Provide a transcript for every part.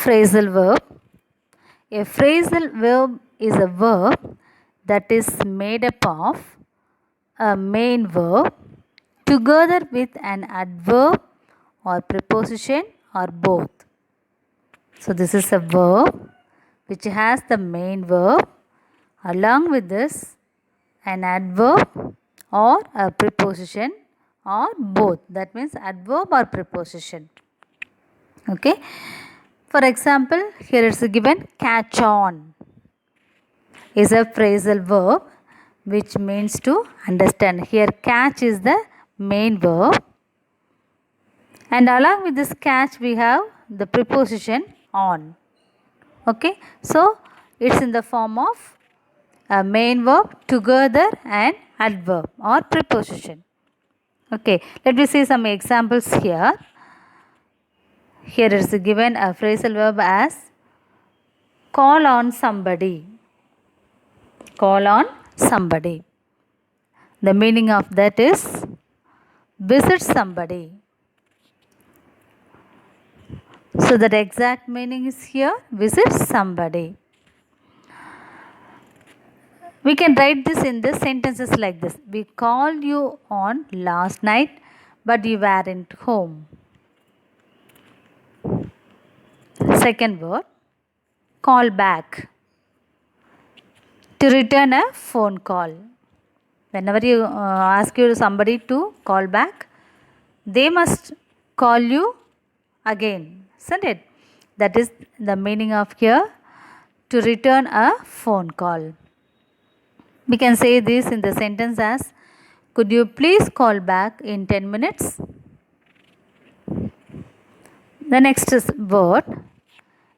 Phrasal verb. A phrasal verb is a verb that is made up of a main verb together with an adverb or preposition or both. So this is a verb which has the main verb, along with this an adverb or a preposition or both. That means adverb or preposition. Okay. For example, here it's given catch on is a phrasal verb which means to understand. Here catch is the main verb, and along with this catch we have the preposition on. Okay, so it's in the form of a main verb together and adverb or preposition. Okay, let me see some examples here. Here is given a phrasal verb as call on somebody. Call on somebody. The meaning of that is visit somebody. So that exact meaning is here, visit somebody. We can write this in the sentences like this. We called you on last night, but you weren't home. Second word, call back. To return a phone call. Whenever you ask somebody to call back, they must call you again, isn't it? That is the meaning of here, to return a phone call. We can say this in the sentence as, could you please call back in 10 minutes? The next word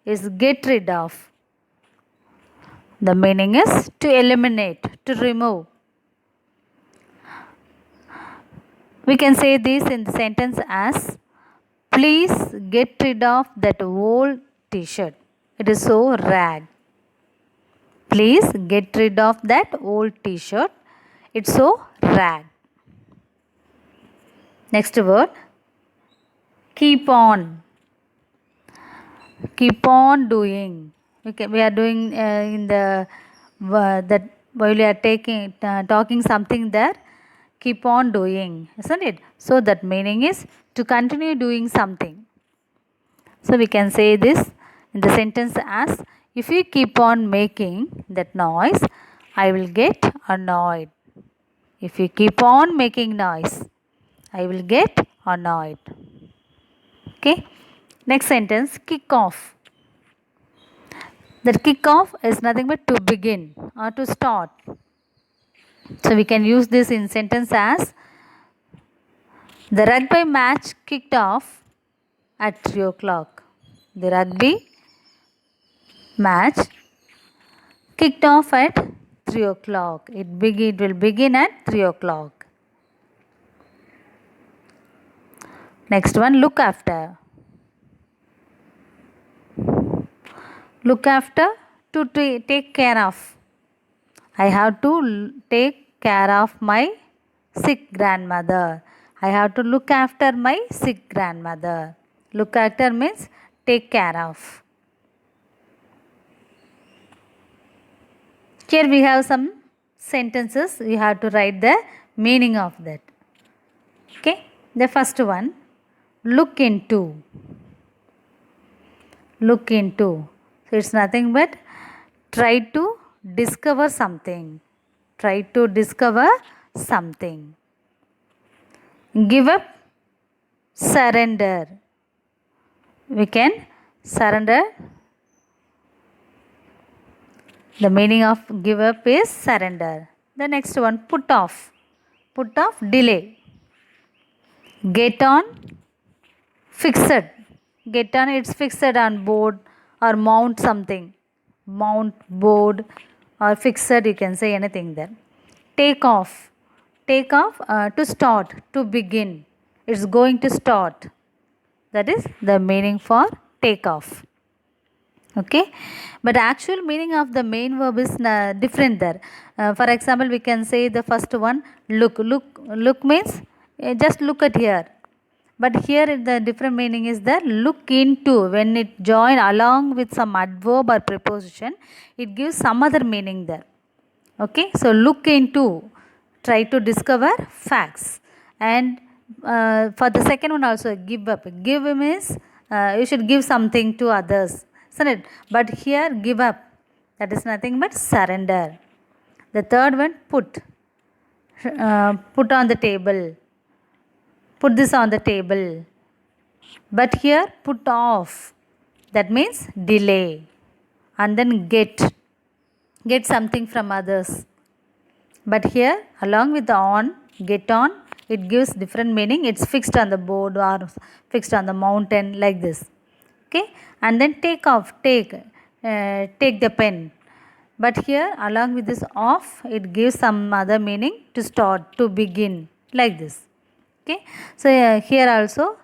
is get rid of. The meaning is to eliminate, to remove. We can say this in the sentence as, please get rid of that old t-shirt. It is so rag. Please get rid of that old t-shirt. It's so rag. Next word, keep on. Keep on doing. We are doing in the that while we are talking something there, keep on doing, isn't it? So that meaning is to continue doing something. So we can say this in the sentence as, if you keep on making that noise, I will get annoyed. If you keep on making noise, I will get annoyed. Okay. Next sentence, kick off. That kick off is nothing but to begin or to start. So we can use this in sentence as, the rugby match kicked off at 3 o'clock. The rugby match kicked off at 3 o'clock. It will begin at 3 o'clock. Next one, look after. Look after, to take care of. I have to take care of my sick grandmother. I have to look after my sick grandmother. Look after means take care of. Here we have some sentences. You have to write the meaning of that. Okay. The first one, look into. Look into. So it's nothing but try to discover something. Try to discover something. Give up, surrender. We can surrender. The meaning of give up is surrender. The next one, put off. Put off, delay. Get on, fixed. Get on, it's fixed on board or mount something. Mount, board or fixed, you can say anything there. Take off. Take off, to start, to begin. It's going to start. That is the meaning for take off. Okay. But actual meaning of the main verb is different there. For example, we can say the first one, look. Look means just look at here. but here the different meaning is that look into. When it join along with some adverb or preposition, it gives some other meaning there. Okay, so look into, try to discover facts. And for the second one also, give up. Give means you should give something to others, isn't it? But here give up, that is nothing but surrender. The third one, put on the table, put this on the table. But here put off, that means delay. And then get something from others. But here along with the on, get on, it gives different meaning. It's fixed on the board or fixed on the mountain, like this. Okay, and then take off, take the pen. But here along with this off, it gives some other meaning, to start, to begin, like this. Okay, so here also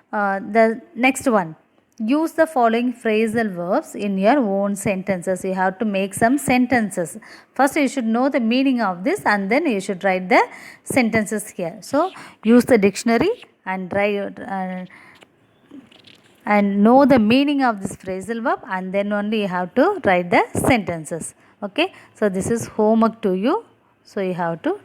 the next one, use the following phrasal verbs in your own sentences. You have to make some sentences. First you should know the meaning of this, and then you should write the sentences here. So use the dictionary and write and know the meaning of this phrasal verb, and then only you have to write the sentences. Okay, so this is homework to you, so you have to